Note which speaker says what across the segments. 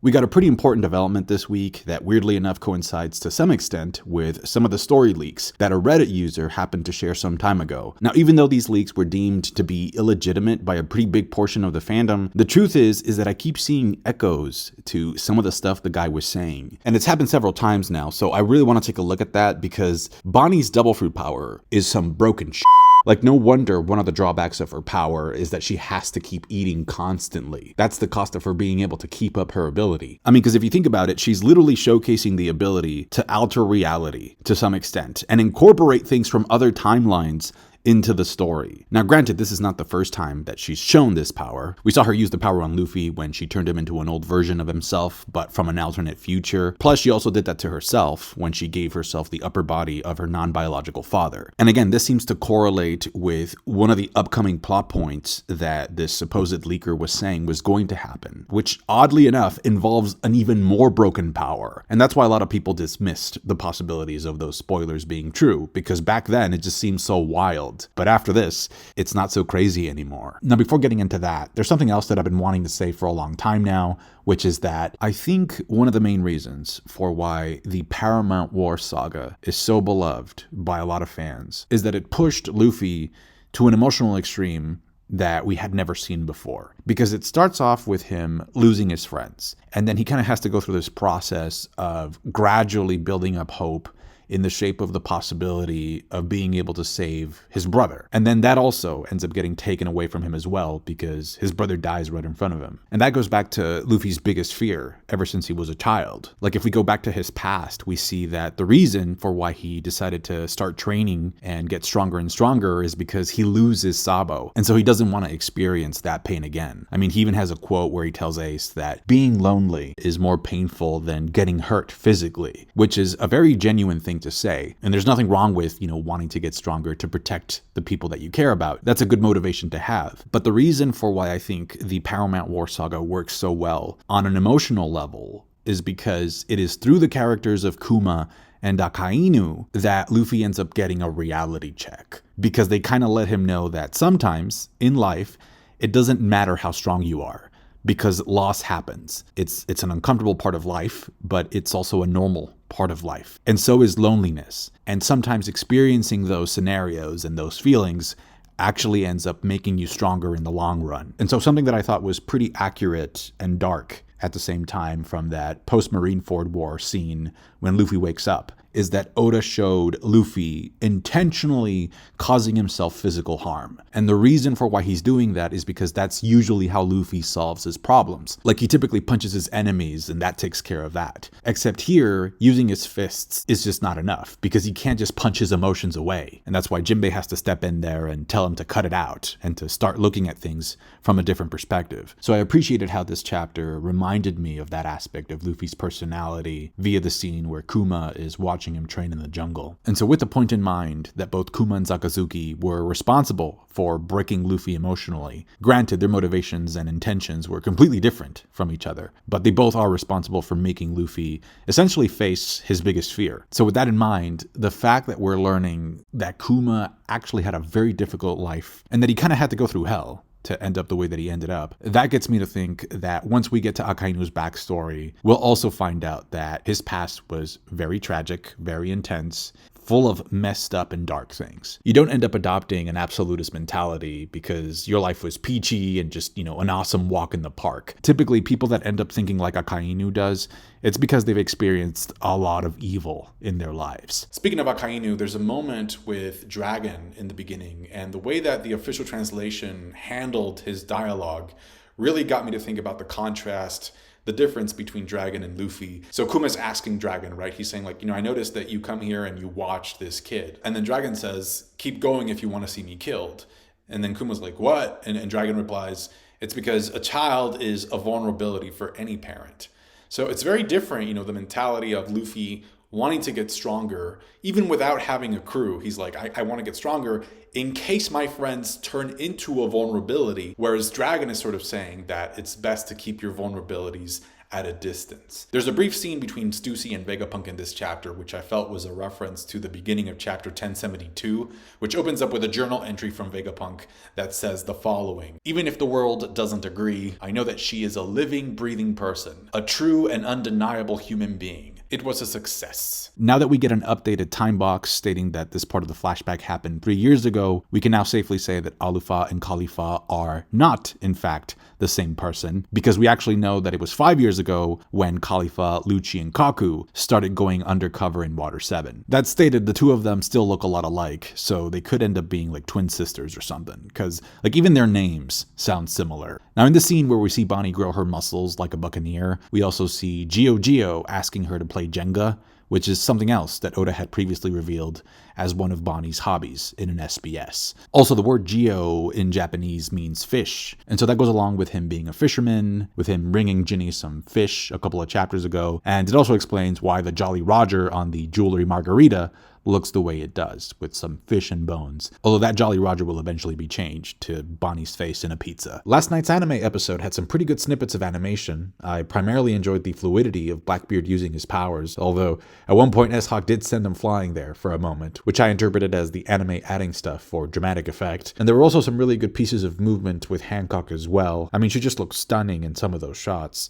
Speaker 1: We got a pretty important development this week that weirdly enough coincides to some extent with some of the story leaks that a Reddit user happened to share some time ago. Now, even though these leaks were deemed to be illegitimate by a pretty big portion of the fandom, the truth is that I keep seeing echoes to some of the stuff the guy was saying. And it's happened several times now, so I really want to take a look at that because Bonney's double fruit power is some broken shit. Like, no wonder one of the drawbacks of her power is that she has to keep eating constantly. That's the cost of her being able to keep up her ability. I mean, because if you think about it, she's literally showcasing the ability to alter reality to some extent and incorporate things from other timelines into the story. Now, granted, this is not the first time that she's shown this power. We saw her use the power on Luffy when she turned him into an old version of himself, but from an alternate future. Plus, she also did that to herself when she gave herself the upper body of her non-biological father. And again, this seems to correlate with one of the upcoming plot points that this supposed leaker was saying was going to happen, which oddly enough involves an even more broken power. And that's why a lot of people dismissed the possibilities of those spoilers being true, because back then it just seemed so wild. But after this, it's not so crazy anymore. Now, before getting into that, there's something else that I've been wanting to say for a long time now, which is that I think one of the main reasons for why the Paramount War saga is so beloved by a lot of fans is that it pushed Luffy to an emotional extreme that we had never seen before. Because it starts off with him losing his friends, and then he kind of has to go through this process of gradually building up hope in the shape of the possibility of being able to save his brother. And then that also ends up getting taken away from him as well because his brother dies right in front of him. And that goes back to Luffy's biggest fear ever since he was a child. Like, if we go back to his past, we see that the reason for why he decided to start training and get stronger and stronger is because he loses Sabo. And so he doesn't want to experience that pain again. I mean, he even has a quote where he tells Ace that being lonely is more painful than getting hurt physically, which is a very genuine thing to say. And there's nothing wrong with, wanting to get stronger to protect the people that you care about. That's a good motivation to have. But the reason for why I think the Paramount War saga works so well on an emotional level is because it is through the characters of Kuma and Akainu that Luffy ends up getting a reality check. Because they kind of let him know that sometimes in life, it doesn't matter how strong you are, because loss happens. It's an uncomfortable part of life, but it's also a normal part of life. And so is loneliness. And sometimes experiencing those scenarios and those feelings actually ends up making you stronger in the long run. And so something that I thought was pretty accurate and dark at the same time from that post-Marineford War scene when Luffy wakes up is that Oda showed Luffy intentionally causing himself physical harm. And the reason for why he's doing that is because that's usually how Luffy solves his problems. Like, he typically punches his enemies and that takes care of that. Except here, using his fists is just not enough because he can't just punch his emotions away. And that's why Jinbei has to step in there and tell him to cut it out and to start looking at things from a different perspective. So I appreciated how this chapter reminded me of that aspect of Luffy's personality via the scene where Kuma is watching him train in the jungle. And so with the point in mind that both Kuma and Sakazuki were responsible for breaking Luffy emotionally, granted their motivations and intentions were completely different from each other, but they both are responsible for making Luffy essentially face his biggest fear. So with that in mind, the fact that we're learning that Kuma actually had a very difficult life and that he kind of had to go through hell to end up the way that he ended up, that gets me to think that once we get to Akainu's backstory, we'll also find out that his past was very tragic, very intense, full of messed up and dark things. You don't end up adopting an absolutist mentality because your life was peachy and just, an awesome walk in the park. Typically, people that end up thinking like Akainu does, it's because they've experienced a lot of evil in their lives. Speaking of Akainu, there's a moment with Dragon in the beginning, and the way that the official translation handled his dialogue really got me to think about the contrast, the difference between Dragon and Luffy. So Kuma's asking Dragon, right? He's saying I noticed that you come here and you watch this kid. And then Dragon says, keep going if you want to see me killed. And then Kuma's like, what? And Dragon replies, it's because a child is a vulnerability for any parent. So it's very different, the mentality of Luffy wanting to get stronger, even without having a crew. He's like, I want to get stronger in case my friends turn into a vulnerability. Whereas Dragon is sort of saying that it's best to keep your vulnerabilities at a distance. There's a brief scene between Stussy and Vegapunk in this chapter, which I felt was a reference to the beginning of chapter 1072, which opens up with a journal entry from Vegapunk that says the following: "Even if the world doesn't agree, I know that she is a living, breathing person, a true and undeniable human being. It was a success." Now that we get an updated time box stating that this part of the flashback happened 3 years ago, we can now safely say that Alufa and Khalifa are not, in fact, the same person, because we actually know that it was 5 years ago when Khalifa, Lucci, and Kaku started going undercover in Water 7. That stated, the two of them still look a lot alike, so they could end up being like twin sisters or something, because like even their names sound similar. Now in the scene where we see Bonney grow her muscles like a buccaneer, we also see Gio asking her to play Jenga, which is something else that Oda had previously revealed as one of Bonnie's hobbies in an SBS. Also, the word Gio in Japanese means fish, and so that goes along with him being a fisherman, with him bringing Ginny some fish a couple of chapters ago, and it also explains why the Jolly Roger on the Jewelry Margarita looks the way it does, with some fish and bones. Although that Jolly Roger will eventually be changed to Bonnie's face in a pizza. Last night's anime episode had some pretty good snippets of animation. I primarily enjoyed the fluidity of Blackbeard using his powers, although at one point S-Hawk did send him flying there for a moment, which I interpreted as the anime adding stuff for dramatic effect. And there were also some really good pieces of movement with Hancock as well. I mean, she just looks stunning in some of those shots.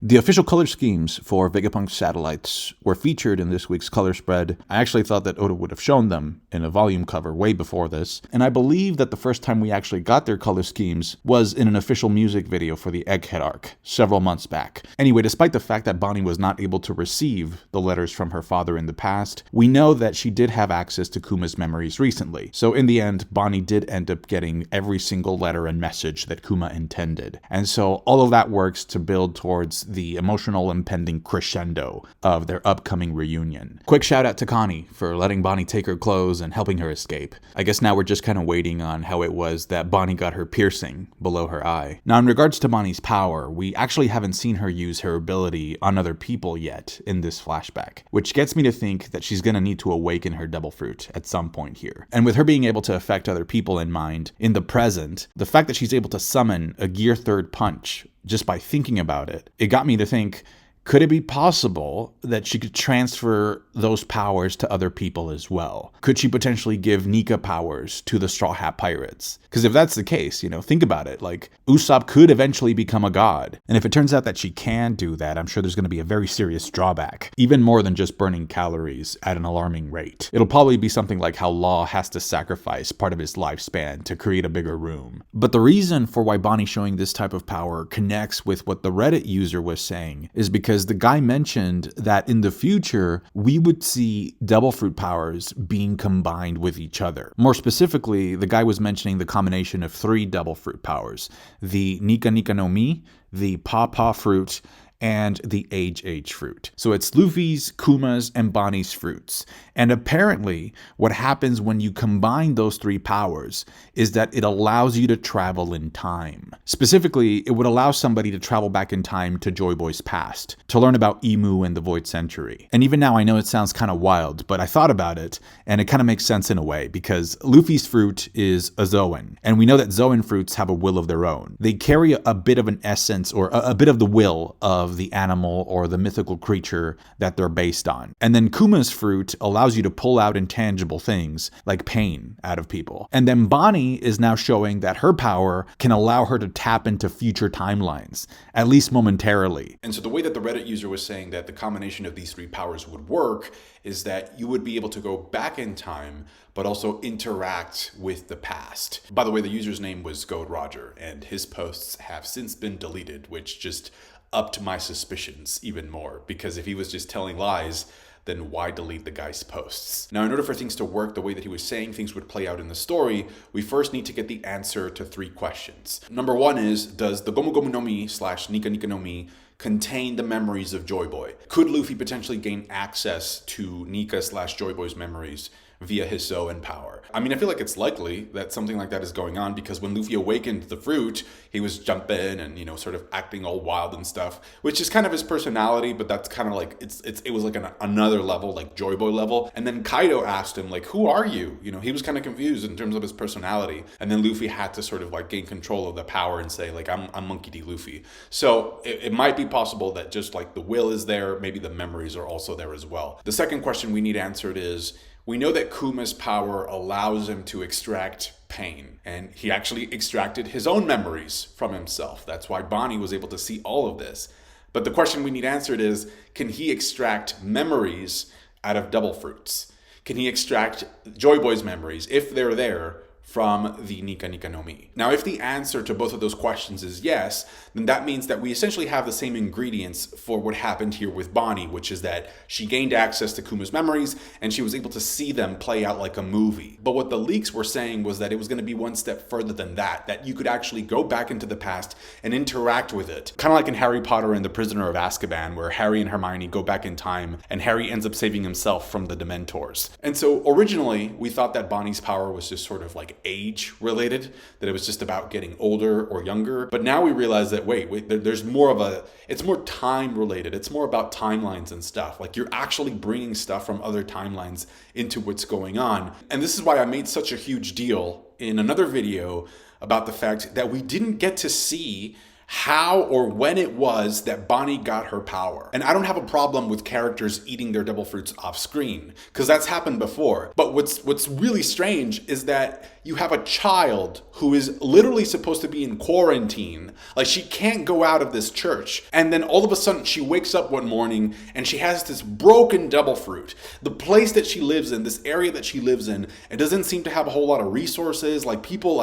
Speaker 1: The official color schemes for Vegapunk's satellites were featured in this week's color spread. I actually thought that Oda would have shown them in a volume cover way before this, and I believe that the first time we actually got their color schemes was in an official music video for the Egghead arc, several months back. Anyway, despite the fact that Bonney was not able to receive the letters from her father in the past, we know that she did have access to Kuma's memories recently. So in the end, Bonney did end up getting every single letter and message that Kuma intended. And so all of that works to build towards the emotional impending crescendo of their upcoming reunion. Quick shout out to Connie for letting Bonney take her clothes and helping her escape. I guess now we're just kind of waiting on how it was that Bonney got her piercing below her eye. Now in regards to Bonnie's power, we actually haven't seen her use her ability on other people yet in this flashback, which gets me to think that she's going to need to awaken her devil fruit at some point here. And with her being able to affect other people in mind, in the present, the fact that she's able to summon a Gear Third Punch just by thinking about it, it got me to think, could it be possible that she could transfer those powers to other people as well? Could she potentially give Nika powers to the Straw Hat Pirates? Because if that's the case, think about it. Like, Usopp could eventually become a god. And if it turns out that she can do that, I'm sure there's going to be a very serious drawback. Even more than just burning calories at an alarming rate. It'll probably be something like how Law has to sacrifice part of his lifespan to create a bigger room. But the reason for why Bonney showing this type of power connects with what the Reddit user was saying is because the guy mentioned that in the future, we would see devil fruit powers being combined with each other. More specifically, the guy was mentioning the combination of 3 devil fruit powers: the Nika Nika no Mi, the Pa Pa fruit, and the Age fruit. So it's Luffy's, Kuma's, and Bonnie's fruits. And apparently, what happens when you combine those 3 powers is that it allows you to travel in time. Specifically, it would allow somebody to travel back in time to Joy Boy's past, to learn about Emu and the Void Century. And even now, I know it sounds kind of wild, but I thought about it, and it kind of makes sense in a way, because Luffy's fruit is a Zoan, and we know that Zoan fruits have a will of their own. They carry a bit of an essence, or a bit of the will of the animal or the mythical creature that they're based on. And then Kuma's fruit allows you to pull out intangible things like pain out of people. And then Bonney is now showing that her power can allow her to tap into future timelines, at least momentarily. And so the way that the Reddit user was saying that the combination of these 3 powers would work is that you would be able to go back in time, but also interact with the past. By the way, the user's name was Gold Roger, and his posts have since been deleted, which just upped my suspicions even more, because if he was just telling lies, then why delete the guy's posts? Now, in order for things to work the way that he was saying things would play out in the story, we first need to get the answer to 3 questions. Number 1 is, does the Gomu Gomu no Mi / Nika Nika no Mi contain the memories of Joy Boy? Could Luffy potentially gain access to Nika / Joy Boy's memories via his Zoan power. I mean, I feel like it's likely that something like that is going on because when Luffy awakened the fruit, he was jumping and, sort of acting all wild and stuff, which is kind of his personality, but that's kind of like, it was like another level, like Joy Boy level. And then Kaido asked him, like, who are you? He was kind of confused in terms of his personality. And then Luffy had to sort of like gain control of the power and say, like, I'm Monkey D. Luffy. So it might be possible that just like the will is there, maybe the memories are also there as well. The second question we need answered is, we know that Kuma's power allows him to extract pain, and he actually extracted his own memories from himself. That's why Bonney was able to see all of this. But the question we need answered is, can he extract memories out of double fruits? Can he extract Joy Boy's memories, if they're there, from the Nika Nika no Mi? Now, if the answer to both of those questions is yes, then that means that we essentially have the same ingredients for what happened here with Bonney, which is that she gained access to Kuma's memories and she was able to see them play out like a movie. But what the leaks were saying was that it was going to be one step further than that you could actually go back into the past and interact with it. Kind of like in Harry Potter and the Prisoner of Azkaban, where Harry and Hermione go back in time and Harry ends up saving himself from the Dementors. And so originally we thought that Bonnie's power was just sort of like age related, that it was just about getting older or younger. But now we realize that there's more it's more time related. It's more about timelines and stuff. Like, you're actually bringing stuff from other timelines into what's going on. And this is why I made such a huge deal in another video about the fact that we didn't get to see how or when it was that Bonney got her power. And I don't have a problem with characters eating their double fruits off screen, because that's happened before. But what's really strange is that you have a child who is literally supposed to be in quarantine. Like, she can't go out of this church. And then all of a sudden she wakes up one morning and she has this broken double fruit. The place that she lives in, this area that she lives in, it doesn't seem to have a whole lot of resources. Like, people,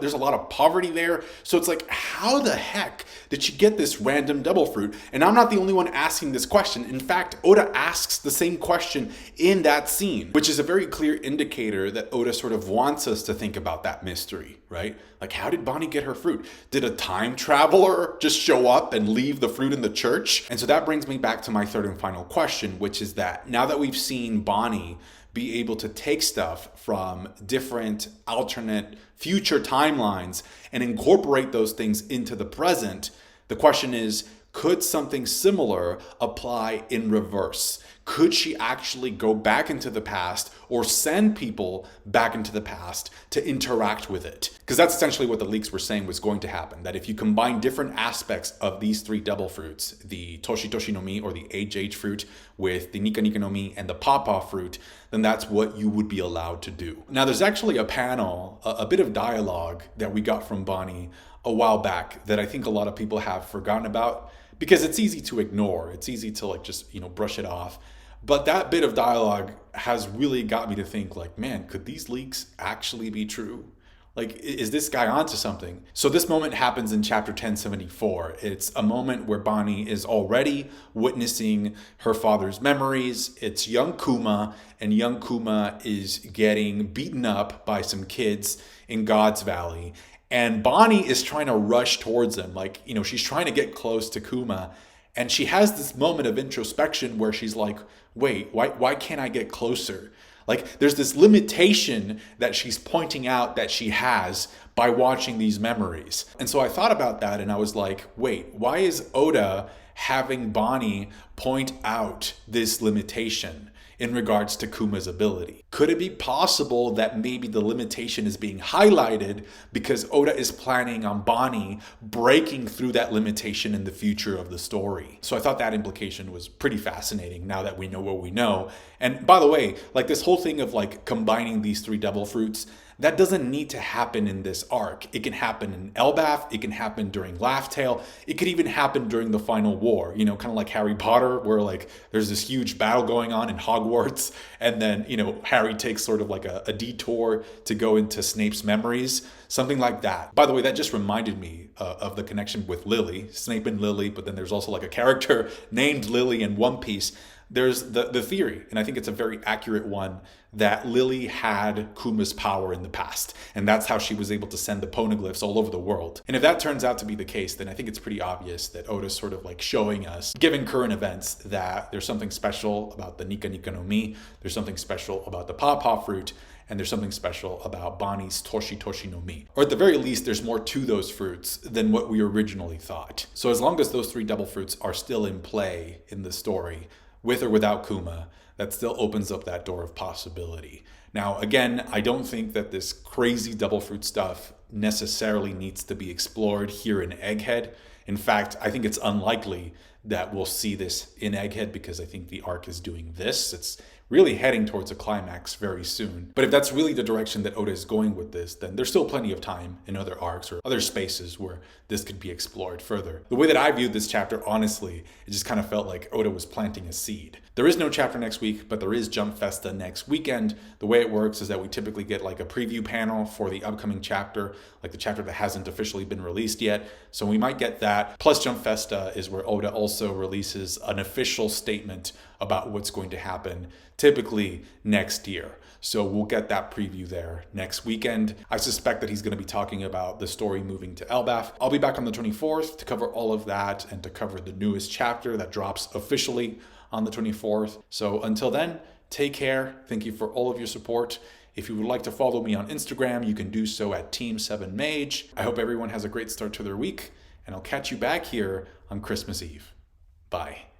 Speaker 1: there's a lot of poverty there. So it's like, how the heck did she get this random double fruit? And I'm not the only one asking this question. In fact, Oda asks the same question in that scene, which is a very clear indicator that Oda sort of wants us to think about that mystery, right? Like, how did Bonney get her fruit? Did a time traveler just show up and leave the fruit in the church? And so that brings me back to my third and final question, which is that now that we've seen Bonney be able to take stuff from different alternate future timelines and incorporate those things into the present, the question is, could something similar apply in reverse? Could she actually go back into the past or send people back into the past to interact with it? Because that's essentially what the leaks were saying was going to happen. That if you combine different aspects of these three double fruits, the Toshi Toshi no Mi or the Age fruit with the Nika Nika no Mi and the Papa fruit, then that's what you would be allowed to do. Now, there's actually a panel, a bit of dialogue that we got from Bonney a while back that I think a lot of people have forgotten about, because it's easy to ignore. It's easy to just brush it off. But that bit of dialogue has really got me to think, like, man, could these leaks actually be true? Like, is this guy onto something? So this moment happens in chapter 1074. It's a moment where Bonney is already witnessing her father's memories. It's young Kuma, and young Kuma is getting beaten up by some kids in God's Valley. And Bonney is trying to rush towards him. Like, she's trying to get close to Kuma. And she has this moment of introspection where she's like, wait, why can't I get closer? Like, there's this limitation that she's pointing out that she has by watching these memories. And so I thought about that and I was like, wait, why is Oda having Bonney point out this limitation in regards to Kuma's ability? Could it be possible that maybe the limitation is being highlighted because Oda is planning on Bonney breaking through that limitation in the future of the story? So I thought that implication was pretty fascinating now that we know what we know. And by the way, like, this whole thing of combining these three devil fruits, that doesn't need to happen in this arc. It can happen in Elbaf, it can happen during Laugh Tale, it could even happen during the final war, kind of like Harry Potter, where there's this huge battle going on in Hogwarts, and then, Harry takes sort of like a detour to go into Snape's memories, something like that. By the way, that just reminded me of the connection with Lily, Snape and Lily, but then there's also a character named Lily in One Piece.
Speaker 2: There's the theory, and I think it's a very accurate one, that Lily had Kuma's power in the past, and that's how she was able to send the poneglyphs all over the world. And if that turns out to be the case, then I think it's pretty obvious that Oda's sort of like showing us, given current events, that there's something special about the Nika Nika no Mi, there's something special about the Pawpaw fruit, and there's something special about Bonney's Toshi Toshi no Mi. Or at the very least, there's more to those fruits than what we originally thought. So as long as those 3 devil fruits are still in play in the story, with or without Kuma, that still opens up that door of possibility. Now, again, I don't think that this crazy devil fruit stuff necessarily needs to be explored here in Egghead. In fact, I think it's unlikely that we'll see this in Egghead because I think the arc is doing this. It's really heading towards a climax very soon. But if that's really the direction that Oda is going with this, then there's still plenty of time in other arcs or other spaces where this could be explored further. The way that I viewed this chapter, honestly, it just kind of felt like Oda was planting a seed. There is no chapter next week, but there is Jump Festa next weekend. The way it works is that we typically get like a preview panel for the upcoming chapter, like the chapter that hasn't officially been released yet. So we might get that. Plus Jump Festa is where Oda also releases an official statement about what's going to happen, typically next year. So we'll get that preview there next weekend. I suspect that he's going to be talking about the story moving to Elbaf. I'll be back on the 24th to cover all of that and to cover the newest chapter that drops officially on the 24th. So until then, take care. Thank you for all of your support. If you would like to follow me on Instagram, you can do so at Team7Mage. I hope everyone has a great start to their week, and I'll catch you back here on Christmas Eve. Bye.